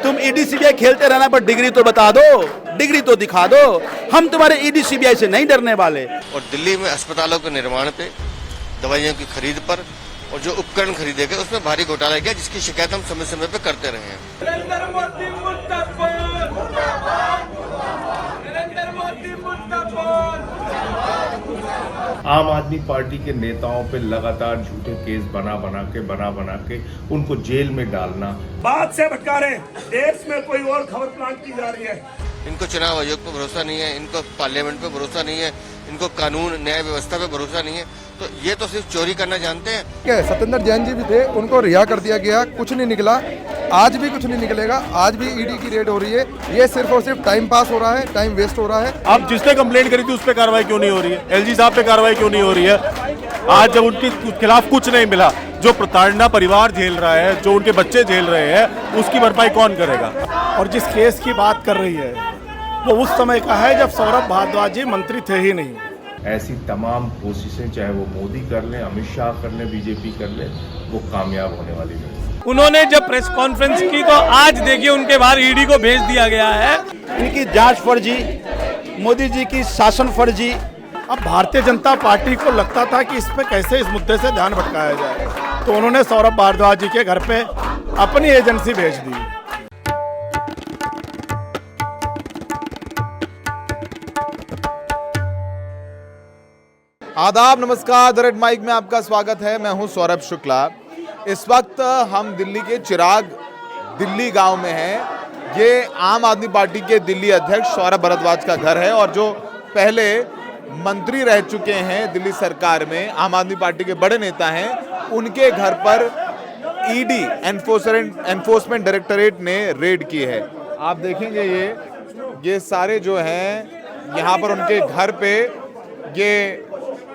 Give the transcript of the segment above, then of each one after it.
तुम ED CBI खेलते रहना, पर डिग्री तो बता दो, डिग्री तो दिखा दो। हम तुम्हारे ईडी सीबीआई से नहीं डरने वाले। और दिल्ली में अस्पतालों के निर्माण पे, दवाइयों की खरीद पर और जो उपकरण खरीदे गए उसमें भारी घोटाला किया, जिसकी शिकायत हम समय समय पे करते रहे हैं। नरेंद्र मोदी मुर्दाबाद, नरेंद्र मोदी मुर्दाबाद। आम आदमी पार्टी के नेताओं पे लगातार झूठे केस बना बना के उनको जेल में डालना। बात से भटका रहे, देश में कोई और खबर प्लांट की जा रही है। इनको चुनाव आयोग पर भरोसा नहीं है, इनको पार्लियामेंट पे भरोसा नहीं है, इनको कानून न्याय व्यवस्था पे भरोसा नहीं है, तो ये तो सिर्फ चोरी करना जानते हैं। क्या सत्येंद्र जैन जी भी थे, उनको रिहा कर दिया गया, कुछ नहीं निकला, आज भी कुछ नहीं निकलेगा। आज भी ईडी की रेड हो रही है, ये सिर्फ और सिर्फ टाइम पास हो रहा है, टाइम वेस्ट हो रहा है। अब जिसने कंप्लेंट करी थी उस पर कार्रवाई क्यों नहीं हो रही है? एलजी साहब पे कार्रवाई क्यों नहीं हो रही है? आज जब उनके खिलाफ कुछ नहीं मिला, जो प्रताड़ना परिवार झेल रहा है, जो उनके बच्चे झेल रहे हैं, उसकी भरपाई कौन करेगा? और जिस केस की बात कर रही है वो उस समय का है जब सौरभ भारद्वाज जी मंत्री थे ही नहीं। ऐसी तमाम कोशिशें चाहे वो मोदी कर लें, अमित शाह कर लें, बीजेपी कर लें, वो कामयाब होने वाली नहीं। उन्होंने जब प्रेस कॉन्फ्रेंस की तो आज देखिए उनके बाहर ईडी को भेज दिया गया है। इनकी जांच फर्जी, मोदी जी की शासन फर्जी। अब भारतीय जनता पार्टी को लगता था कि इस पे कैसे इस मुद्दे से ध्यान भटकाया जाए, तो उन्होंने सौरभ भारद्वाज जी के घर पे अपनी एजेंसी भेज दी। आदाब, नमस्कार। द रेड माइक में आपका स्वागत है। मैं हूं सौरभ शुक्ला। इस वक्त हम दिल्ली के चिराग दिल्ली गांव में हैं। ये आम आदमी पार्टी के दिल्ली अध्यक्ष सौरभ भारद्वाज का घर है और जो पहले मंत्री रह चुके हैं दिल्ली सरकार में, आम आदमी पार्टी के बड़े नेता हैं, उनके घर पर ईडी एनफोर्समेंट डायरेक्टरेट ने रेड की है। आप देखेंगे ये सारे जो हैं यहाँ पर उनके घर पे ये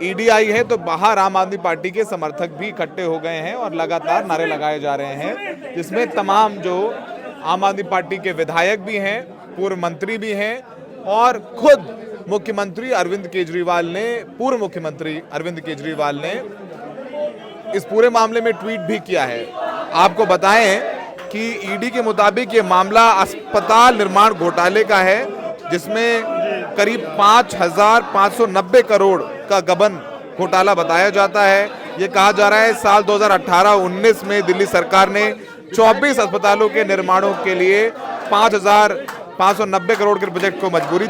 ईडी आई है, तो बाहर आम आदमी पार्टी के समर्थक भी इकट्ठे हो गए हैं और लगातार नारे लगाए जा रहे हैं, जिसमें तमाम जो आम आदमी पार्टी के विधायक भी हैं, पूर्व मंत्री भी हैं और खुद मुख्यमंत्री अरविंद केजरीवाल ने, पूर्व मुख्यमंत्री अरविंद केजरीवाल ने इस पूरे मामले में ट्वीट भी किया है। आपको बताएं कि ईडी के मुताबिक ये मामला अस्पताल निर्माण घोटाले का है, जिसमें करीब 5,590 करोड़ का गबन घोटाला बताया जाता है। ये कहा जा रहा है साल 2018-19 में दिल्ली सरकार ने 24 अस्पतालों के निर्माणों के लिए 5,590 करोड़ के प्रोजेक्ट को मंजूरी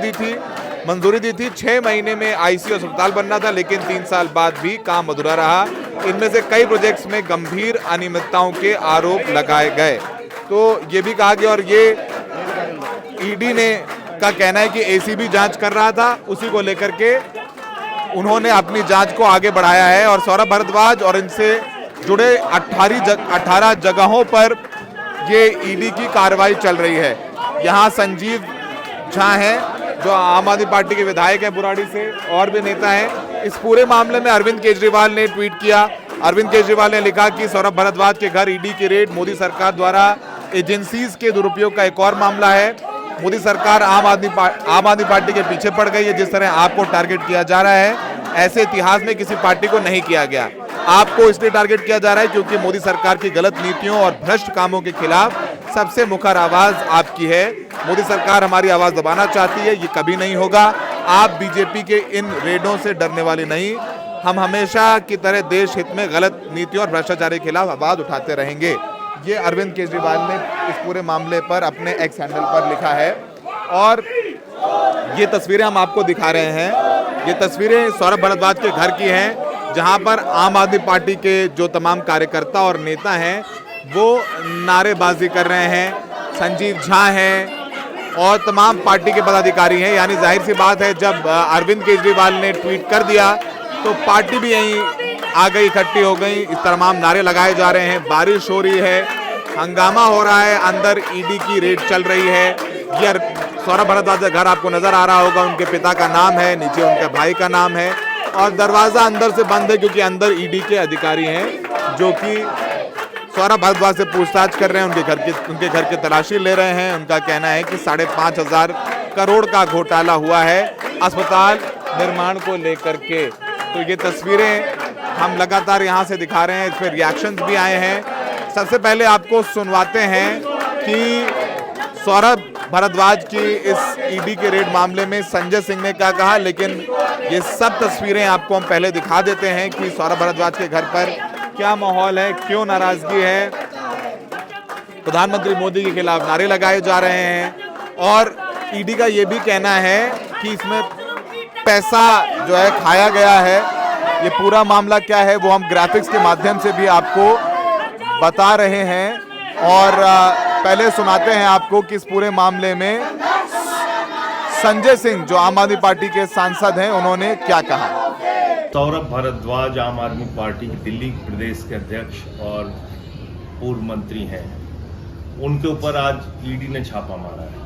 दी थी। 6 महीने में आईसीयू अस्पताल बनना था, लेकिन 3 साल बाद भी काम अधूरा रहा। इनमें से कई प्रोजेक्ट्स में गंभीर अनियमितताओं के आरोप लगाए गए। तो ये भी कहा गया, और ये ईडी ने का कहना है कि एसीबी जांच कर रहा था, उसी को लेकर के उन्होंने अपनी जांच को आगे बढ़ाया है। और सौरभ भारद्वाज और इनसे जुड़े 18 जगहों पर ये ईडी की कार्रवाई चल रही है। यहाँ संजीव झा हैं जो आम आदमी पार्टी के विधायक हैं बुराड़ी से, और भी नेता हैं। इस पूरे मामले में अरविंद केजरीवाल ने ट्वीट किया। अरविंद केजरीवाल ने लिखा कि सौरभ भारद्वाज के घर ईडी की रेड मोदी सरकार द्वारा एजेंसीज के दुरुपयोग का एक और मामला है। मोदी सरकार आम आदमी पार्टी के पीछे पड़ गई है। जिस तरह आपको टारगेट किया जा रहा है, ऐसे इतिहास में किसी पार्टी को नहीं किया गया। आपको इसलिए टारगेट किया जा रहा है क्योंकि मोदी सरकार की गलत नीतियों और भ्रष्ट कामों के खिलाफ सबसे मुखर आवाज आपकी है। मोदी सरकार हमारी आवाज दबाना चाहती है, ये कभी नहीं होगा। आप बीजेपी के इन रेडों से डरने वाले नहीं। हम हमेशा की तरह देश हित में गलत नीतियों और भ्रष्टाचार के खिलाफ आवाज उठाते रहेंगे। ये अरविंद केजरीवाल ने इस पूरे मामले पर अपने एक्स हैंडल पर लिखा है। और ये तस्वीरें हम आपको दिखा रहे हैं, ये तस्वीरें सौरभ भारद्वाज के घर की हैं, जहां पर आम आदमी पार्टी के जो तमाम कार्यकर्ता और नेता हैं वो नारेबाजी कर रहे हैं। संजीव झा हैं और तमाम पार्टी के पदाधिकारी हैं। यानी जाहिर सी बात है, जब अरविंद केजरीवाल ने ट्वीट कर दिया तो पार्टी भी यहीं आ गई, इकट्ठी हो गई। इस तमाम नारे लगाए जा रहे हैं, बारिश हो रही है, हंगामा हो रहा है, अंदर ईडी की रेड चल रही है। ये सौरभ भारद्वाज का घर आपको नजर आ रहा होगा, उनके पिता का नाम है, नीचे उनके भाई का नाम है, और दरवाजा अंदर से बंद है क्योंकि अंदर ईडी के अधिकारी हैं जो कि सौरभ भारद्वाज से पूछताछ कर रहे हैं, उनके घर की तलाशी ले रहे हैं। उनका कहना है कि 5,500 करोड़ का घोटाला हुआ है अस्पताल निर्माण को लेकर के। तो ये तस्वीरें हम लगातार यहाँ से दिखा रहे हैं, इस पर रिएक्शंस भी आए हैं। सबसे पहले आपको सुनवाते हैं कि सौरभ भारद्वाज की इस ईडी के रेड मामले में संजय सिंह ने क्या कहा, लेकिन ये सब तस्वीरें आपको हम पहले दिखा देते हैं कि सौरभ भारद्वाज के घर पर क्या माहौल है, क्यों नाराजगी है। प्रधानमंत्री मोदी के खिलाफ नारे लगाए जा रहे हैं और ईडी का ये भी कहना है कि इसमें पैसा जो है खाया गया है। ये पूरा मामला क्या है वो हम ग्राफिक्स के माध्यम से भी आपको बता रहे हैं और पहले सुनाते हैं आपको कि इस पूरे मामले में संजय सिंह जो आम आदमी पार्टी के सांसद हैं उन्होंने क्या कहा। सौरभ भारद्वाज आम आदमी पार्टी के दिल्ली प्रदेश के अध्यक्ष और पूर्व मंत्री हैं, उनके ऊपर आज ईडी ने छापा मारा है।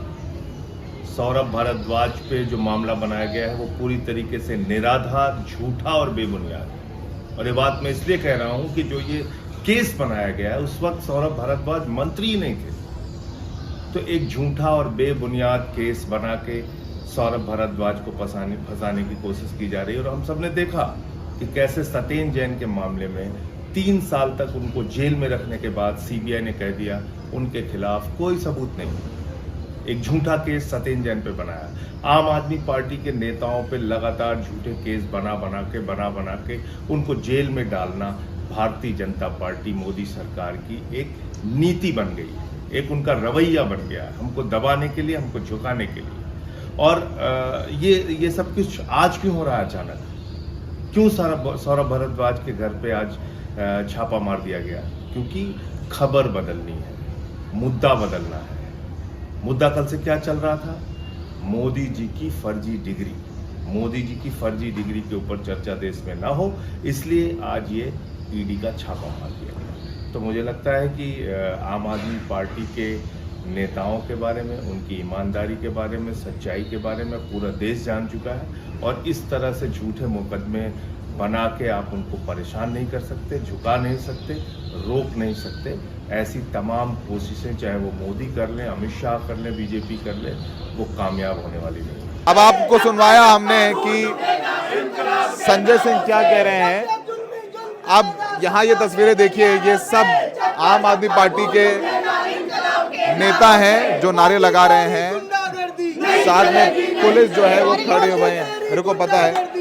सौरभ भारद्वाज पे जो मामला बनाया गया है वो पूरी तरीके से निराधार, झूठा और बेबुनियाद है। और ये बात मैं इसलिए कह रहा हूं कि जो ये केस बनाया गया है उस वक्त सौरभ भारद्वाज मंत्री ही नहीं थे, तो एक झूठा और बेबुनियाद केस बना के सौरभ भारद्वाज को फंसाने की कोशिश की जा रही है। और हम सब ने देखा कि कैसे सत्येंद्र जैन के मामले में 3 साल तक उनको जेल में रखने के बाद सीबीआई ने कह दिया उनके खिलाफ कोई सबूत नहीं। एक झूठा केस सत्येंद्र जैन पे बनाया। आम आदमी पार्टी के नेताओं पे लगातार झूठे केस बना बना के उनको जेल में डालना भारतीय जनता पार्टी मोदी सरकार की एक नीति बन गई है, एक उनका रवैया बन गया है, हमको दबाने के लिए, हमको झुकाने के लिए। और ये सब कुछ आज क्यों हो रहा है अचानक? क्यों सौरभ भारद्वाज के घर पे आज छापा मार दिया गया? क्योंकि खबर बदलनी है, मुद्दा बदलना है। मुद्दा कल से क्या चल रहा था? मोदी जी की फर्जी डिग्री। मोदी जी की फर्जी डिग्री के ऊपर चर्चा देश में ना हो, इसलिए आज ये ईडी का छापा मार दिया गया। तो मुझे लगता है कि आम आदमी पार्टी के नेताओं के बारे में, उनकी ईमानदारी के बारे में, सच्चाई के बारे में पूरा देश जान चुका है और इस तरह से झूठे मुकदमे बना के आप उनको परेशान नहीं कर सकते, झुका नहीं सकते, रोक नहीं सकते। ऐसी तमाम कोशिशें चाहे वो मोदी कर लें, अमित शाह कर लें, बीजेपी कर ले, वो कामयाब होने वाली नहीं। अब आपको सुनवाया हमने कि संजय सिंह क्या कह रहे हैं। अब यहाँ ये तस्वीरें देखिए, ये सब आम आदमी पार्टी के नेता हैं जो नारे लगा रहे हैं, साथ में पुलिस जो है वो खड़े हुए हैं। मेरे को पता है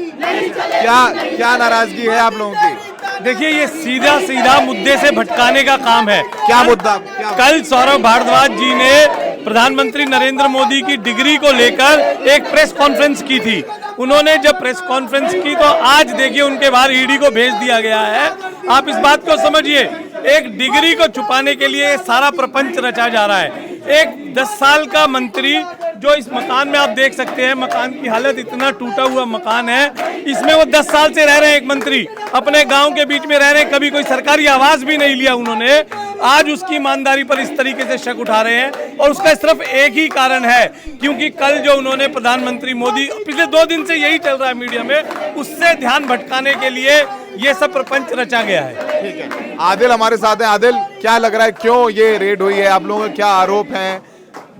क्या नाराजगी है आप लोगों की। देखिए, ये सीधा मुद्दे से भटकाने का काम है। क्या मुद्दा? कल सौरभ भारद्वाज जी ने प्रधानमंत्री नरेंद्र मोदी की डिग्री को लेकर एक प्रेस कॉन्फ्रेंस की थी। उन्होंने जब प्रेस कॉन्फ्रेंस की तो आज देखिए उनके बाहर ईडी को भेज दिया गया है। आप इस बात को समझिए, एक डिग्री को छुपाने के लिए सारा प्रपंच रचा जा रहा है। एक 10 साल का मंत्री जो इस मकान में आप देख सकते हैं, मकान की हालत इतना टूटा हुआ मकान है, इसमें वो 10 साल से रह रहे हैं। एक मंत्री अपने गांव के बीच में रह रहे हैं, कभी कोई सरकारी आवास भी नहीं लिया उन्होंने। आज उसकी ईमानदारी पर इस तरीके से शक उठा रहे हैं और उसका सिर्फ एक ही कारण है, क्योंकि कल जो उन्होंने प्रधानमंत्री मोदी, पिछले 2 दिन से यही चल रहा है मीडिया में, उससे ध्यान भटकाने के लिए ये सब प्रपंच रचा गया है। ठीक है, आदिल हमारे साथ हैं। आदिल, क्या लग रहा है, क्यों ये रेड हुई है? आप लोगों के क्या आरोप हैं?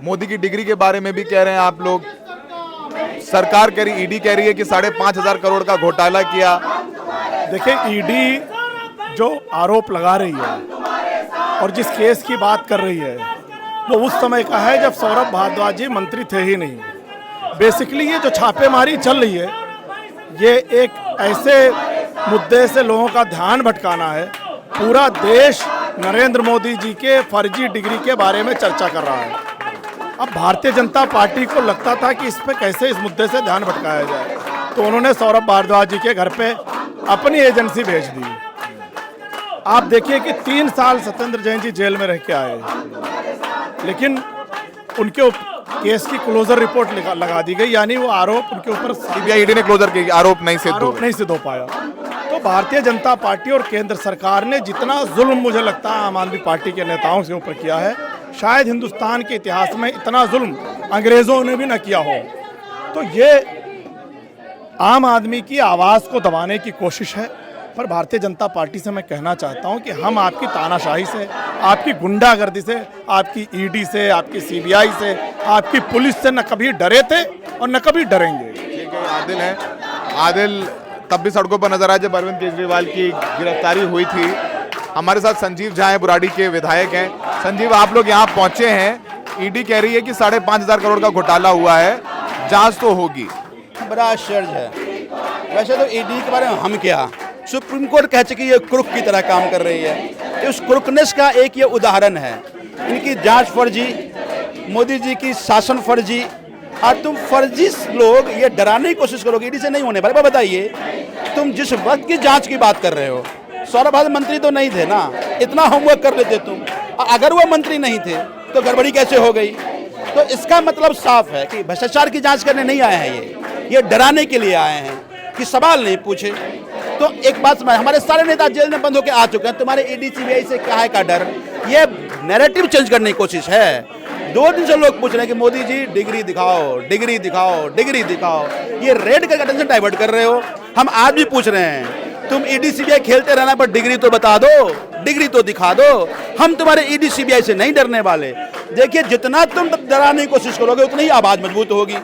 मोदी की डिग्री के बारे में भी कह रहे हैं आप लोग, सरकार कह रही, ईडी कह रही है कि 5,500 करोड़ का घोटाला किया। देखिए, ईडी जो आरोप लगा रही है और जिस केस की बात कर रही है वो उस समय का है जब सौरभ भारद्वाज जी मंत्री थे ही नहीं। बेसिकली ये जो छापेमारी चल रही है ये एक ऐसे मुद्दे से लोगों का ध्यान भटकाना है। पूरा देश नरेंद्र मोदी जी के फर्जी डिग्री के बारे में चर्चा कर रहा है। अब भारतीय जनता पार्टी को लगता था कि इस पे कैसे इस मुद्दे से ध्यान भटकाया जाए, तो उन्होंने सौरभ भारद्वाज जी के घर पे अपनी एजेंसी भेज दी। आप देखिए कि 3 साल सत्येंद्र जैन जी जेल में रह के आए, लेकिन उनके केस की क्लोजर रिपोर्ट लगा दी गई, यानी वो आरोप उनके ऊपर सीबीआई ईडी ने क्लोजर की, आरोप नहीं सिद्ध हो पाया। तो भारतीय जनता पार्टी और केंद्र सरकार ने जितना जुल्म मुझे लगता है आम आदमी पार्टी के नेताओं के ऊपर किया है, शायद हिंदुस्तान के इतिहास में इतना जुल्म अंग्रेजों ने भी न किया हो। तो ये आम आदमी की आवाज़ को दबाने की कोशिश है। पर भारतीय जनता पार्टी से मैं कहना चाहता हूं कि हम आपकी तानाशाही से, आपकी गुंडागर्दी से, आपकी ईडी से, आपकी सीबीआई से, आपकी पुलिस से न कभी डरे थे और न कभी डरेंगे। ठीक है, आदिल है। आदिल तब भी सड़कों पर नजर आए जब अरविंद केजरीवाल की गिरफ्तारी हुई थी। हमारे साथ संजीव झा हैं, बुराड़ी के विधायक हैं। संजीव, आप लोग यहाँ पहुंचे हैं, ईडी कह रही है कि 5,500 करोड़ का घोटाला हुआ है, जांच तो होगी। बड़ा आश्चर्य है। वैसे तो ईडी के बारे में हम क्या, सुप्रीम कोर्ट कह चुकी है क्रुक की तरह काम कर रही है। तो उस क्रुकनेस का एक ये उदाहरण है, इनकी जांच फर्जी, मोदी जी की शासन फर्जी, और तुम फर्जी लोग ये डराने की कोशिश करोगे ईडी से नहीं होने वाले। बताइए, तुम जिस वक्त की जांच की बात कर रहे हो, सौरभ भारद्वाज मंत्री तो नहीं थे ना, इतना होमवर्क कर लेते तुम। और अगर वो मंत्री नहीं थे तो गड़बड़ी कैसे हो गई? तो इसका मतलब साफ है कि भ्रष्टाचार की जांच करने नहीं आए हैं, ये डराने के लिए आए हैं कि सवाल नहीं पूछे। तो एक बात समझ, हमारे सारे नेता जेल में बंद होकर आ चुके हैं, तुम्हारे ईडी सीबीआई से क्या है का डर? ये नैरेटिव चेंज करने की कोशिश है। 2 दिन से लोग पूछ रहे हैं कि मोदी जी डिग्री दिखाओ, डिग्री दिखाओ, डिग्री दिखाओ। ये रेड करके अटेंशन डाइवर्ट कर रहे हो। हम आज भी पूछ रहे हैं, तुम ईडी सीबीआई खेलते रहना, पर डिग्री तो बता दो, डिग्री तो दिखा दो। हम तुम्हारे ईडी सीबीआई से नहीं डरने वाले। देखिए, जितना तुम डराने की कोशिश करोगे उतनी ही आवाज मजबूत होगी।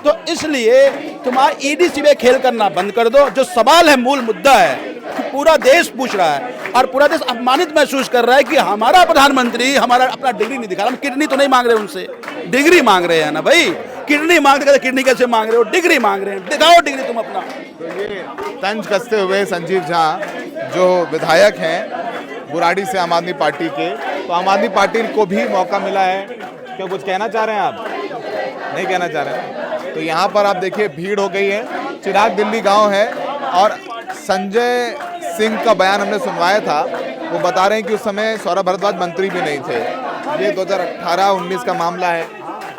तो इसलिए तुम्हारा ईडी सीबीआई खेल करना बंद कर दो। जो सवाल है, मूल मुद्दा है, पूरा देश पूछ रहा है और पूरा देश अपमानित महसूस कर रहा है कि हमारा प्रधानमंत्री हमारा अपना डिग्री नहीं दिखा रहा। हम किडनी तो नहीं मांग रहे उनसे, डिग्री मांग रहे हैं ना भाई। किडनी मांगते, किडनी कैसे मांग रहे हो? डिग्री मांग रहे हैं, दिखाओ डिग्री तुम अपना। तो ये तंज कसते हुए संजीव झा जो विधायक हैं बुराड़ी से आम आदमी पार्टी के, तो आम आदमी पार्टी को भी मौका मिला है। क्या कुछ कहना चाह रहे हैं आप? नहीं कहना चाह रहे हैं? तो यहाँ पर आप देखिए भीड़ हो गई है। चिराग दिल्ली गांव है और संजय सिंह का बयान हमने सुनवाया था। वो बता रहे हैं कि उस समय सौरभ भारद्वाज मंत्री भी नहीं थे। ये 2018-19 का मामला है।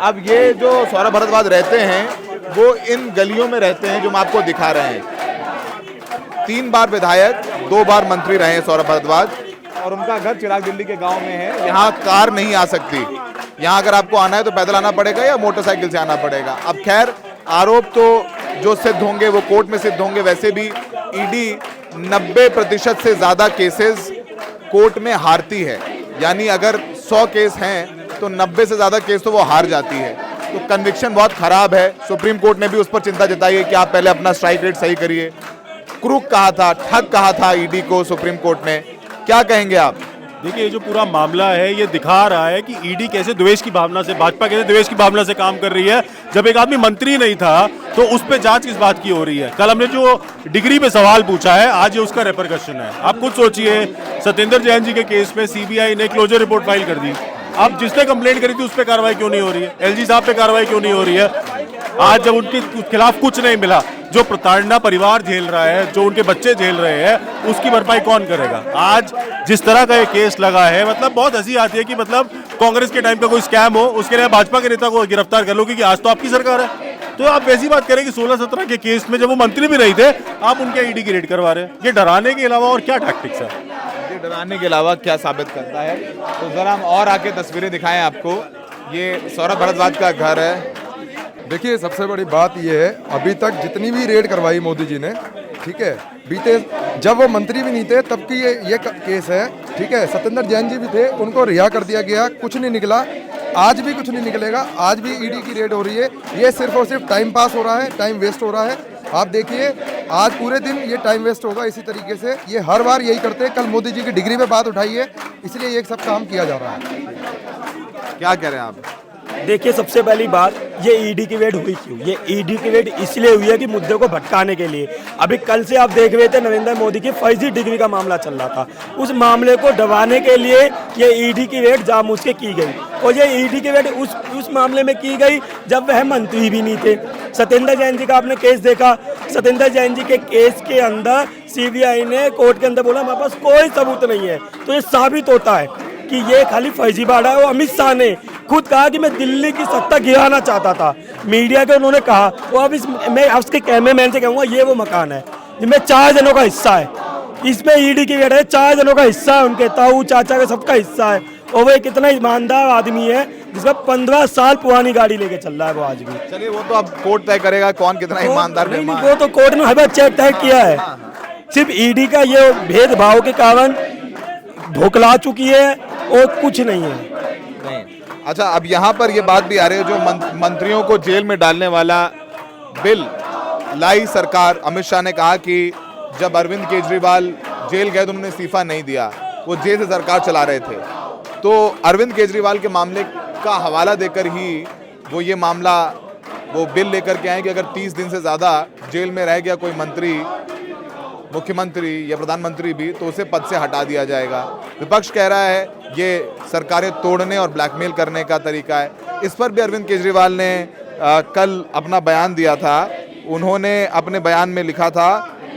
अब ये जो सौरभ भारद्वाज रहते हैं वो इन गलियों में रहते हैं जो हम आपको दिखा रहे हैं। 3 बार विधायक, 2 बार मंत्री रहे हैं सौरभ भारद्वाज, और उनका घर चिराग दिल्ली के गांव में है। यहाँ कार नहीं आ सकती। यहाँ अगर आपको आना है तो पैदल आना पड़ेगा या मोटरसाइकिल से आना पड़ेगा। अब खैर, आरोप तो जो सिद्ध होंगे वो कोर्ट में सिद्ध होंगे। वैसे भी ईडी 90% से ज़्यादा केसेस कोर्ट में हारती है, यानी अगर 100 केस हैं तो 90 से ज़्यादा केस तो वो हार जाती है। तो कन्विक्शन बहुत खराब है। सुप्रीम कोर्ट ने भी उस पर चिंता जताई है कि आप पहले अपना स्ट्राइक रेट सही करिए। क्रूक कहा था, ठग कहा था ईडी को सुप्रीम कोर्ट ने। क्या कहेंगे आप? देखिए, ये जो पूरा मामला है ये दिखा रहा है कि ईडी कैसे द्वेष की भावना से, भाजपा कैसे द्वेष की भावना से काम कर रही है। जब एक आदमी मंत्री नहीं था तो उस पे जांच किस बात की हो रही है? कल हमने जो डिग्री पे सवाल पूछा है, आज ये उसका रेपरकशन है। आप खुद सोचिए, सत्येंद्र जैन जी के केस में सीबीआई ने क्लोजर रिपोर्ट फाइल कर दी। अब जिसने कंप्लेंट करी थी उस पर कार्रवाई क्यों नहीं हो रही है? एलजी साहब पे कार्रवाई क्यों नहीं हो रही है? आज जब उनके खिलाफ कुछ नहीं मिला, जो प्रताड़ना परिवार झेल रहा है, जो उनके बच्चे झेल रहे हैं, उसकी भरपाई कौन करेगा? आज जिस तरह का ये केस लगा है, मतलब बहुत हंसी आती है कि मतलब कांग्रेस के टाइम का कोई स्कैम हो, उसके लिए भाजपा के नेता को गिरफ्तार कर लो क्योंकि आज तो आपकी सरकार है। तो आप वैसी बात करें कि 16-17 के केस में जब वो मंत्री भी नहीं थे, आप उनके ईडी की रेड करवा रहे हैं। ये डराने के अलावा और क्या टैक्टिक्स है? ये डराने के अलावा क्या साबित करता है? तो जरा हम और आके तस्वीरें दिखाएं आपको। ये सौरभ भारद्वाज का घर है। देखिए, सबसे बड़ी बात यह है, अभी तक जितनी भी रेड करवाई मोदी जी ने, ठीक है, बीते जब वो मंत्री भी नहीं थे तब की ये केस है, ठीक है। सत्येंद्र जैन जी भी थे, उनको रिहा कर दिया गया, कुछ नहीं निकला, आज भी कुछ नहीं निकलेगा। आज भी ईडी की रेड हो रही है। ये सिर्फ और सिर्फ टाइम पास हो रहा है, टाइम वेस्ट हो रहा है। आप देखिए, आज पूरे दिन ये टाइम वेस्ट होगा इसी तरीके से। ये हर बार यही करते हैं। कल मोदी जी की डिग्री पे बात उठाई है, इसलिए ये सब काम किया जा रहा है। क्या कह रहे हैं आप? देखिए, सबसे पहली बात, ये ईडी की रेड हुई क्यों? ये ईडी की रेड इसलिए हुई है कि मुद्दे को भटकाने के लिए। अभी कल से आप देख रहे थे नरेंद्र मोदी की फर्जी डिग्री का मामला चल रहा था। उस मामले को दबाने के लिए ये ईडी की रेड जानबूझ के की गई, और ये ईडी की रेड उस मामले में की गई जब वह मंत्री भी नहीं थे। सत्येंद्र जैन जी का आपने केस देखा। सत्येंद्र जैन जी के केस के अंदर सीबीआई ने कोर्ट के अंदर बोला हमारे पास कोई सबूत नहीं है। तो ये साबित होता है कि ये खाली फर्जीवाड़ा है। और अमित शाह ने खुद कहा कि मैं दिल्ली की सत्ता गिराना चाहता था, मीडिया के उन्होंने कहा। और अब मैं उसके कैमरामैन से कहूँगा, ये वो मकान है जिसमें 4 जनों का हिस्सा है। इसमें ईडी की रेड है, 4 जनों का हिस्सा है, उनके ताऊ चाचा का सबका हिस्सा है। और वो कितना ईमानदार आदमी है जिसका 15 साल पुरानी गाड़ी लेके चल रहा है वो आज भी। चलिए, वो तो अब कोर्ट तय करेगा कौन कितना ईमानदार मेहमान है। वो तो कोर्ट ने हर चेक तय किया है। सिर्फ ईडी का ये भेदभाव के कारण ढोकला चुकी है और कुछ नहीं है। अच्छा, अब यहाँ पर ये बात भी आ रही है, जो मंत्रियों को जेल में डालने वाला बिल लाई सरकार। अमित शाह ने कहा कि जब अरविंद केजरीवाल जेल गए तो उन्होंने इस्तीफा नहीं दिया, वो जेल से सरकार चला रहे थे। तो अरविंद केजरीवाल के मामले उसका हवाला देकर ही वो ये मामला, वो बिल लेकर के आए कि अगर 30 दिन से ज़्यादा जेल में रह गया कोई मंत्री, मुख्यमंत्री या प्रधानमंत्री भी, तो उसे पद से हटा दिया जाएगा। विपक्ष कह रहा है ये सरकारें तोड़ने और ब्लैकमेल करने का तरीका है। इस पर भी अरविंद केजरीवाल ने कल अपना बयान दिया था। उन्होंने अपने बयान में लिखा था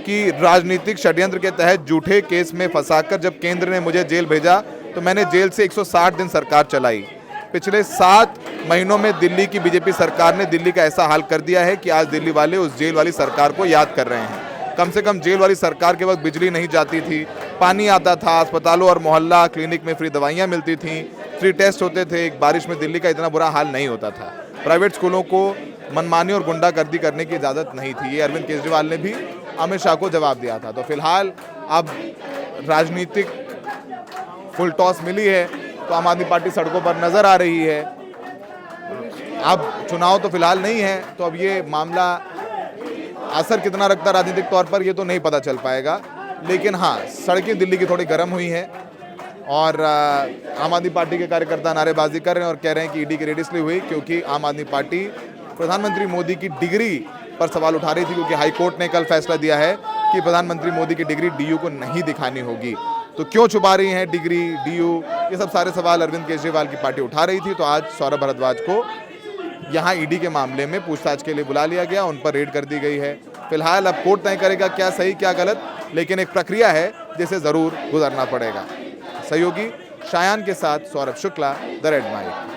कि राजनीतिक षड्यंत्र के तहत झूठे केस में फंसाकर जब केंद्र ने मुझे जेल भेजा तो मैंने जेल से 160 दिन सरकार चलाई। पिछले 7 महीनों में दिल्ली की बीजेपी सरकार ने दिल्ली का ऐसा हाल कर दिया है कि आज दिल्ली वाले उस जेल वाली सरकार को याद कर रहे हैं। कम से कम जेल वाली सरकार के वक्त बिजली नहीं जाती थी, पानी आता था, अस्पतालों और मोहल्ला क्लिनिक में फ्री दवाइयाँ मिलती थीं, फ्री टेस्ट होते थे। एक बारिश में दिल्ली का इतना बुरा हाल नहीं होता था। प्राइवेट स्कूलों को मनमानी और गुंडागर्दी करने की इजाज़त नहीं थी। ये अरविंद केजरीवाल ने भी अमित शाह को जवाब दिया था। तो फिलहाल अब राजनीतिक फुल टॉस मिली है तो आम आदमी पार्टी सड़कों पर नजर आ रही है। अब चुनाव तो फिलहाल नहीं है, तो अब ये मामला असर कितना रखता राजनीतिक तौर पर ये तो नहीं पता चल पाएगा। लेकिन हाँ, सड़कें दिल्ली की थोड़ी गर्म हुई हैं और आम आदमी पार्टी के कार्यकर्ता नारेबाजी कर रहे हैं और कह रहे हैं कि ईडी की रेड इसलिए हुई क्योंकि आम आदमी पार्टी प्रधानमंत्री मोदी की डिग्री पर सवाल उठा रही थी, क्योंकि हाईकोर्ट ने कल फैसला दिया है कि प्रधानमंत्री मोदी की डिग्री डीयू को नहीं दिखानी होगी। तो क्यों छुपा रही हैं डिग्री, डीयू, ये सब सारे सवाल अरविंद केजरीवाल की पार्टी उठा रही थी। तो आज सौरभ भारद्वाज को यहाँ ईडी के मामले में पूछताछ के लिए बुला लिया गया, उन पर रेड कर दी गई है। फिलहाल अब कोर्ट तय करेगा क्या सही क्या गलत, लेकिन एक प्रक्रिया है जिसे जरूर गुजरना पड़ेगा। सहयोगी शायान के साथ Saurabh Shukla, the Red mic.